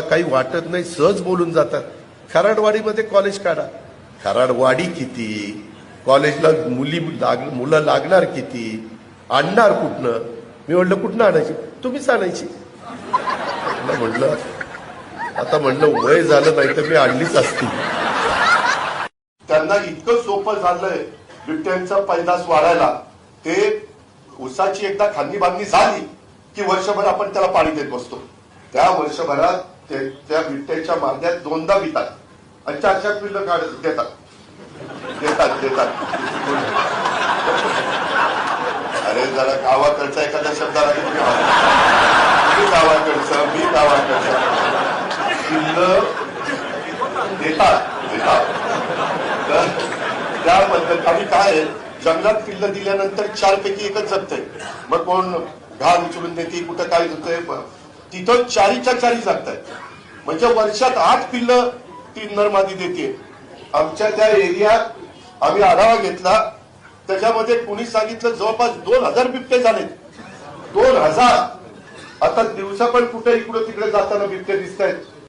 काही वाटत नाही, सहज बोलून जातात. खराडवाडीमध्ये कॉलेज काढा. खराडवाडी किती, कॉलेजला मुलं लागणार किती, आणणार कुठनं? मी म्हणलं कुठनं आणायची? तुम्हीच आणायची. म्हणलं आता म्हणलं वय झालं नाही तर मी आणलीच असती. त्यांना इतकं सोपं झालंय बिबट्यांचा पैदास वाढायला. ते उसाची एकदा खांदी बांधणी झाली की वर्षभर आपण त्याला पाणी देत बसतो. त्या वर्षभरात त्या बिबट्याच्या मार्गात 2दा पितात आणि 4-4 पिल्लं देतात देतात देतात. अरे जरा गावाकडचा एखाद्या शब्दाला मी गावाकडचं पिल्लं देतात देतात. तर त्या पद्धतीने काय आहे, जंगलात पिल्लं दिल्यानंतर 4 पैकी 1च जगतंय. मग कोण घाण उचलून देते, कुठं काय होतंय, तिथं 4च्या 4 जगतायत. म्हणजे वर्षात 8 पिल्लं ती नरमादी देते. आमच्या त्या एरियात आम्ही आढावा घेतला, त्याच्यामध्ये कुणी सांगितलं जवळपास 2000 बिबटे झालेत. 2000. आता दिवसा पण कुठे इकडं तिकडे जाताना बिबटे दिसत आहेत.